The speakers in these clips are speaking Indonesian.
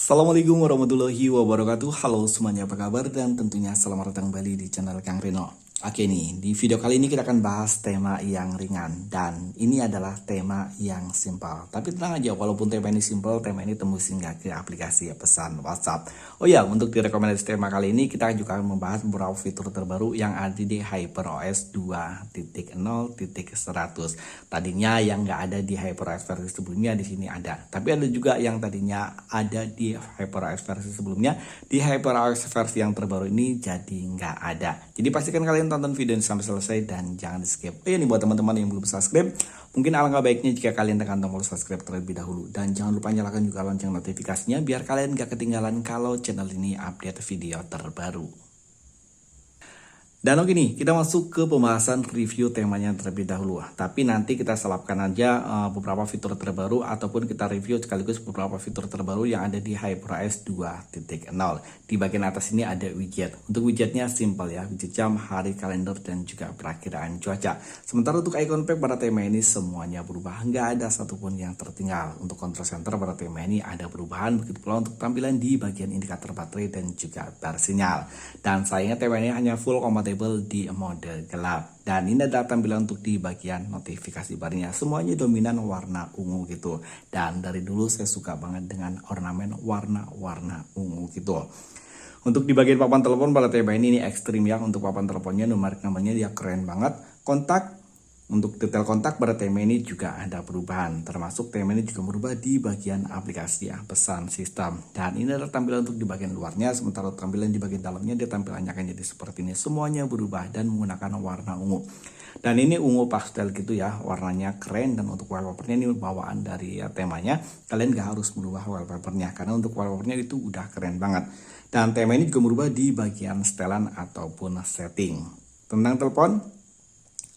Assalamualaikum warahmatullahi wabarakatuh. Halo semuanya, apa kabar? Dan tentunya selamat datang kembali di channel Kang Reno. Oke nih, di video kali ini kita akan bahas tema yang ringan. Dan ini adalah tema yang simpel. Tapi tenang aja, walaupun tema ini simpel, tema ini tembus hingga ke aplikasi pesan WhatsApp. Oh ya, untuk di rekomendasi tema kali ini, kita juga akan membahas beberapa fitur terbaru yang ada di HyperOS 2.0.100. Tadinya yang nggak ada di HyperOS versi sebelumnya, di sini ada. Tapi ada juga yang tadinya ada di HyperOS versi sebelumnya, di HyperOS versi yang terbaru ini jadi nggak ada. Jadi pastikan kalian tonton video ini sampai selesai dan jangan di skip. Oh ya nih, buat teman-teman yang belum subscribe, mungkin alangkah baiknya jika kalian tekan tombol subscribe terlebih dahulu. Dan jangan lupa nyalakan juga lonceng notifikasinya biar kalian gak ketinggalan kalau channel ini update video terbaru. Dan oke nih, kita masuk ke pembahasan review temanya terlebih dahulu. Tapi nanti kita selapkan aja beberapa fitur terbaru ataupun kita review sekaligus beberapa fitur terbaru yang ada di HyperOS 2.0. Di bagian atas ini ada widget. Untuk widgetnya simple ya, widget jam, hari, kalender, dan juga perakiraan cuaca. Sementara untuk icon pack pada tema ini semuanya berubah, nggak ada satupun yang tertinggal. Untuk control center pada tema ini ada perubahan, begitu pula untuk tampilan di bagian indikator baterai dan juga bar sinyal. Dan sayangnya tema ini hanya full compatible di mode gelap. Dan ini adalah tampilan untuk di bagian notifikasi barnya. Semuanya dominan warna ungu gitu. Dan dari dulu saya suka banget dengan ornamen warna-warna ungu gitu. Untuk di bagian papan telepon pada tema ini ekstrim ya. Untuk papan teleponnya, numerik namanya dia keren banget. Kontak, untuk detail kontak pada tema ini juga ada perubahan. Termasuk tema ini juga berubah di bagian aplikasi ya, pesan sistem. Dan ini adalah tampilan untuk di bagian luarnya. Sementara tampilan di bagian dalamnya dia tampilannya akan jadi seperti ini. Semuanya berubah dan menggunakan warna ungu. Dan ini ungu pastel gitu ya, warnanya keren. Dan untuk wallpapernya ini bawaan dari ya, temanya. Kalian gak harus merubah wallpapernya karena untuk wallpapernya itu udah keren banget. Dan tema ini juga berubah di bagian setelan ataupun setting. Tentang telepon,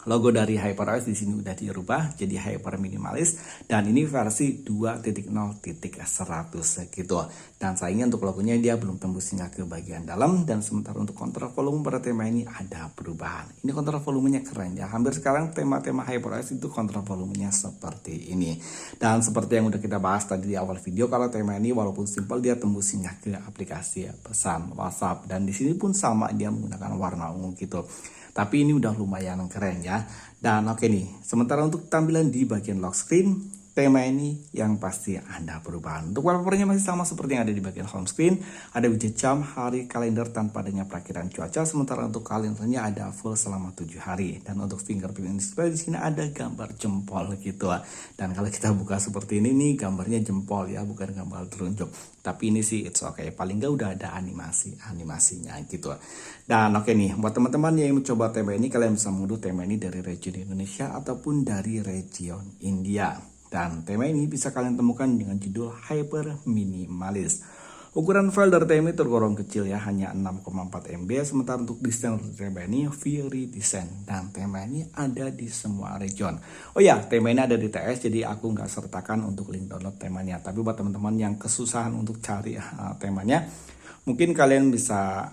logo dari HyperOS di sini udah dirubah jadi hyper minimalis dan ini versi 2.0.100 gitu. Dan sayangnya untuk logonya dia belum tembus hingga ke bagian dalam. Dan sementara untuk kontrol volume pada tema ini ada perubahan. Ini kontrol volumenya keren ya. Hampir sekarang tema-tema HyperOS itu kontrol volumenya seperti ini. Dan seperti yang udah kita bahas tadi di awal video, kalau tema ini walaupun simple dia tembus hingga ke aplikasi pesan WhatsApp. Dan di sini pun sama, dia menggunakan warna ungu gitu. Tapi ini udah lumayan keren ya. Dan oke nih, sementara untuk tampilan di bagian lock screen, tema ini yang pasti ada perubahan. Untuk wallpapernya masih sama seperti yang ada di bagian home screen. Ada widget jam, hari, kalender tanpa adanya perakiraan cuaca. Sementara untuk kalendernya ada full selama 7 hari. Dan untuk fingerprint display di sini ada gambar jempol gitu. Dan kalau kita buka seperti ini nih, gambarnya jempol ya, bukan gambar telunjuk. Tapi ini sih it's okay. Paling nggak udah ada animasinya gitu. Dan oke nih, buat teman-teman yang mencoba tema ini, kalian bisa mengunduh tema ini dari region Indonesia ataupun dari region India. Dan tema ini bisa kalian temukan dengan judul Hyper Minimalis. Ukuran file dari tema ini tergolong kecil ya, hanya 6,4 MB. Sementara untuk desain tema ini very design. Dan tema ini ada di semua region. Oh ya, tema ini ada di TS, jadi aku nggak sertakan untuk link download temanya. Tapi buat teman-teman yang kesusahan untuk cari temanya, mungkin kalian bisa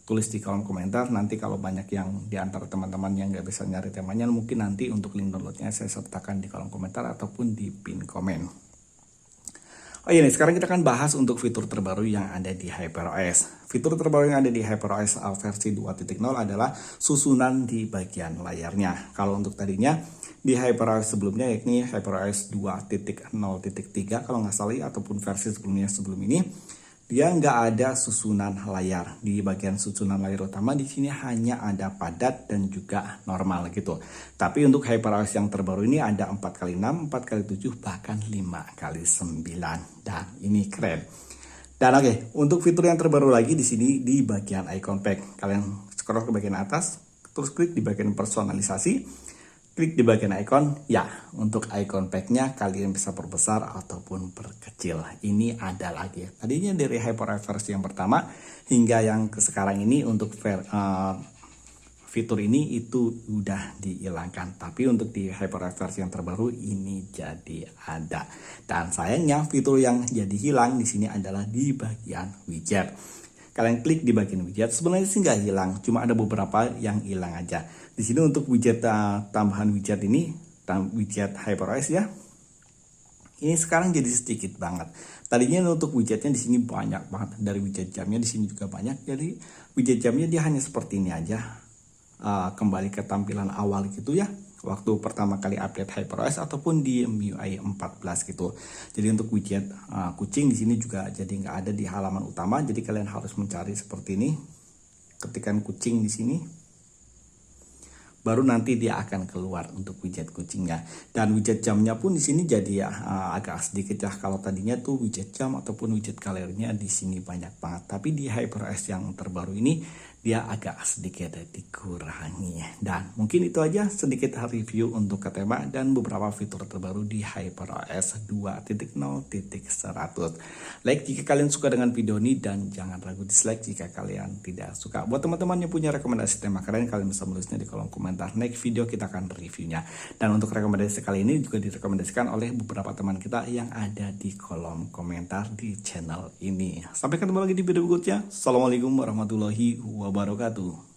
tulis di kolom komentar. Nanti kalau banyak yang di antara teman-teman yang nggak bisa nyari temanya, mungkin nanti untuk link downloadnya saya sertakan di kolom komentar ataupun di pin komen. Oh iya nih, sekarang kita akan bahas untuk fitur terbaru yang ada di HyperOS. Fitur terbaru yang ada di HyperOS versi 2.0 adalah susunan di bagian layarnya. Kalau untuk tadinya di HyperOS sebelumnya, yakni HyperOS 2.0.3 kalau nggak salah, ataupun versi sebelumnya sebelum ini, dia nggak ada susunan layar. Di bagian susunan layar utama di sini hanya ada padat dan juga normal gitu. Tapi untuk HyperOS yang terbaru ini ada 4x6, 4x7, bahkan 5x9. Dan ini keren. Dan oke, untuk fitur yang terbaru lagi di sini di bagian icon pack. Kalian scroll ke bagian atas, terus klik di bagian personalisasi. Klik di bagian icon, ya untuk icon pack-nya kalian bisa perbesar ataupun perkecil. Ini ada lagi. Tadinya dari HyperOS versi yang pertama hingga yang sekarang ini untuk fitur ini itu udah dihilangkan. Tapi untuk di HyperOS versi yang terbaru ini jadi ada. Dan sayangnya fitur yang jadi hilang di sini adalah di bagian widget. Kalian klik di bagian widget, sebenarnya sih nggak hilang, cuma ada beberapa yang hilang aja. Di sini untuk widget tambahan widget ini, widget HyperOS ya, Ini sekarang jadi sedikit banget. Tadinya untuk widgetnya di sini banyak banget, dari widget jamnya di sini juga banyak. Jadi widget jamnya dia hanya seperti ini aja. Kembali ke tampilan awal gitu ya, waktu pertama kali update HyperOS ataupun di MIUI 14 gitu. Jadi untuk widget kucing di sini juga jadi nggak ada di halaman utama. Jadi kalian harus mencari seperti ini, ketikan kucing di sini, baru nanti dia akan keluar untuk widget kucingnya. Dan widget jamnya pun di sini jadi ya agak sedikit ya. Kalau tadinya tuh widget jam ataupun widget kalorinya di sini banyak banget, tapi di HyperOS yang terbaru ini dia agak sedikit dikurangi. Dan mungkin itu aja sedikit review untuk Ketema dan beberapa fitur terbaru di HyperOS 2.0.100. Like jika kalian suka dengan video ini dan jangan ragu dislike jika kalian tidak suka. Buat teman-teman yang punya rekomendasi tema keren, kalian bisa menulisnya di kolom komentar. Next video kita akan reviewnya. Dan untuk rekomendasi kali ini juga direkomendasikan oleh beberapa teman kita yang ada di kolom komentar di channel ini. Sampai ketemu lagi di video berikutnya. Assalamualaikum warahmatullahi wabarakatuh.